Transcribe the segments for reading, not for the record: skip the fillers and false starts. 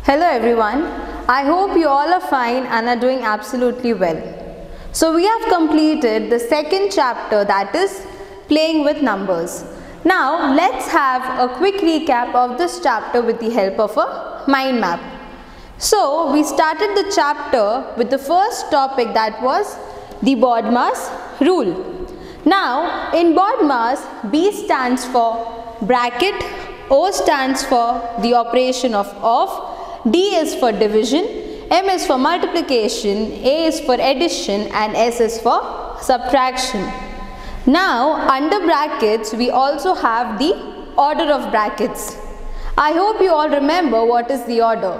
Hello everyone, I hope you all are fine and are doing absolutely well. So we have completed the second chapter, that is playing with numbers. Now let's have a quick recap of this chapter with the help of a mind map. So we started the chapter with the first topic, that was the BODMAS rule. Now in BODMAS, B stands for bracket, O stands for the operation of off, D is for division, M is for multiplication, A is for addition and S is for subtraction. Now under brackets we also have the order of brackets. I hope you all remember what is the order.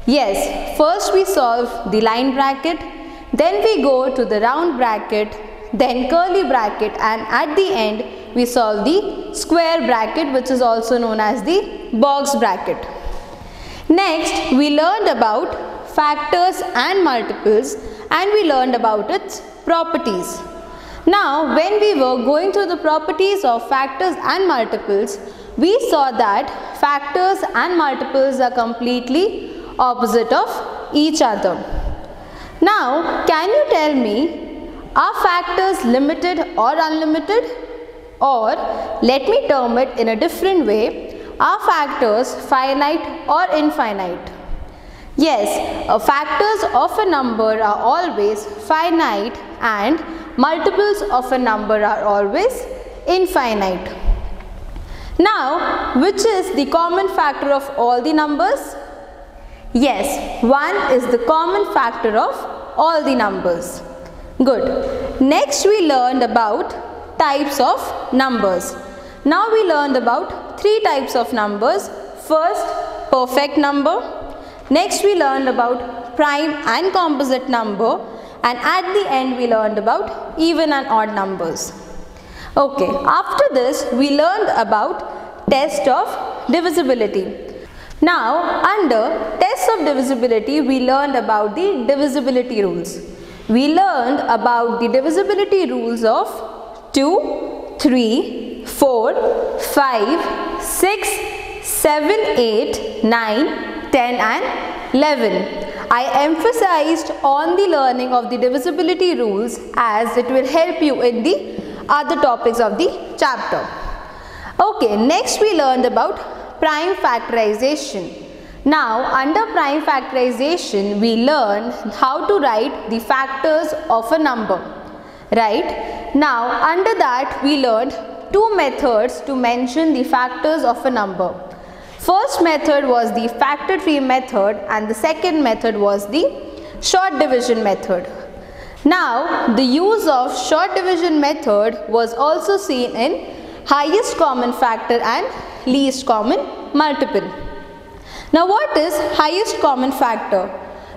Yes, first we solve the line bracket, then we go to the round bracket, then curly bracket, and at the end we solve the square bracket, which is also known as the box bracket. Next we learned about factors and multiples and we learned about its properties. Now when we were going through the properties of factors and multiples, we saw that factors and multiples are completely opposite of each other. Now can you tell me, are factors limited or unlimited? Or let me term it in a different way, are factors finite or infinite? Yes, factors of a number are always finite and multiples of a number are always infinite. Now, which is the common factor of all the numbers? Yes, 1 is the common factor of all the numbers. Good. Next we learned about types of numbers. Now we learned about 3 types of numbers. First, perfect number. Next we learned about prime and composite number, and at the end we learned about even and odd numbers. Okay, after this we learned about test of divisibility. Now under test of divisibility we learned about the divisibility rules. We learned about the divisibility rules of 2, 3, 4, 5, 6, 7, 8, 9, 10 and 11. I emphasized on the learning of the divisibility rules as it will help you in the other topics of the chapter. Okay, next we learned about prime factorization. Now under prime factorization we learned how to write the factors of a number. Right? Now under that we learned 2 methods to mention the factors of a number. First method was the factor tree method and the second method was the short division method. Now the use of short division method was also seen in highest common factor and least common multiple. Now what is highest common factor?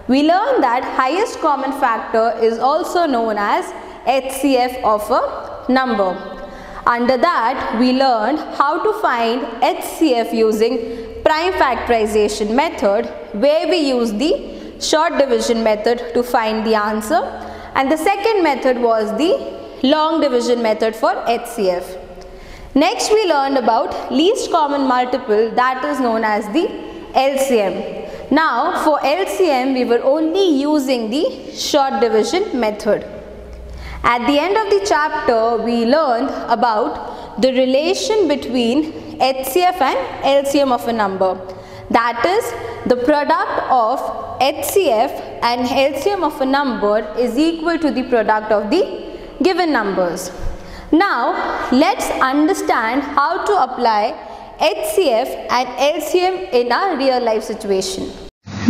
We learned that highest common factor is also known as HCF of a number. Under that we learned how to find HCF using prime factorization method, where we use the short division method to find the answer, and the second method was the long division method for HCF. Next we learned about least common multiple, that is known as the LCM. Now for LCM we were only using the short division method. At the end of the chapter we learned about the relation between HCF and LCM of a number. That is, the product of HCF and LCM of a number is equal to the product of the given numbers. Now let's understand how to apply HCF and LCM in a real life situation.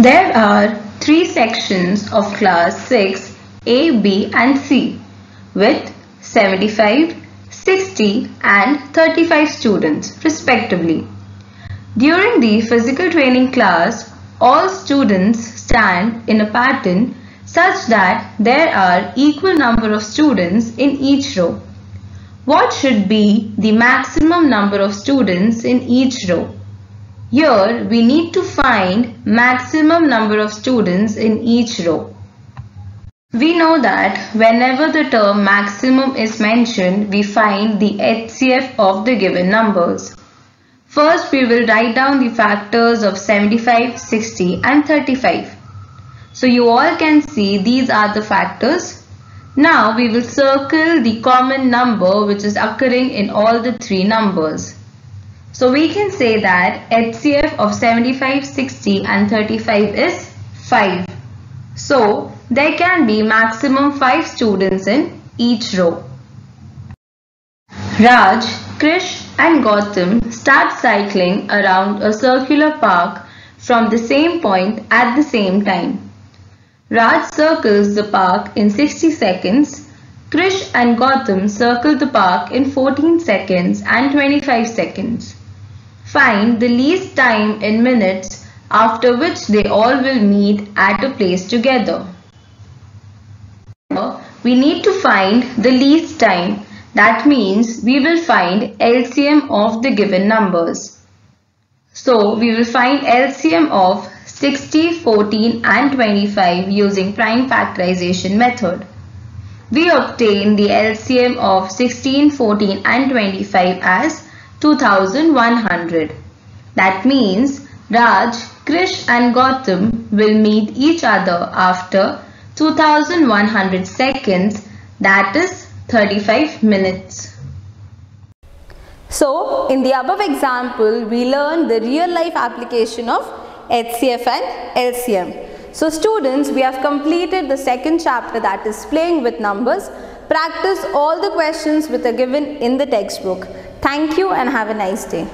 There are 3 sections of class 6, A, B and C with 75, 60 and 35 students respectively. During the physical training class, all students stand in a pattern such that there are equal number of students in each row. What should be the maximum number of students in each row? Here we need to find maximum number of students in each row. We know that whenever the term maximum is mentioned, we find the HCF of the given numbers. First, we will write down the factors of 75, 60 and 35. So you all can see these are the factors. Now we will circle the common number which is occurring in all the three numbers. So we can say that HCF of 75, 60 and 35 is 5. So there can be maximum 5 students in each row. Raj, Krish and Gautam start cycling around a circular park from the same point at the same time. Raj circles the park in 60 seconds, Krish and Gautam circle the park in 14 seconds and 25 seconds. Find the least time in minutes after which they all will meet at a place together. We need to find the least time. That means we will find LCM of the given numbers. So we will find LCM of 60, 14 and 25 using prime factorization method. We obtain the LCM of 16, 14 and 25 as 2100. That means Raj, Krish and Gautam will meet each other after 2100 seconds, that is 35 minutes. So, in the above example, we learned the real life application of HCF and LCM. So students, we have completed the second chapter, that is playing with numbers. Practice all the questions which are given in the textbook. Thank you and have a nice day.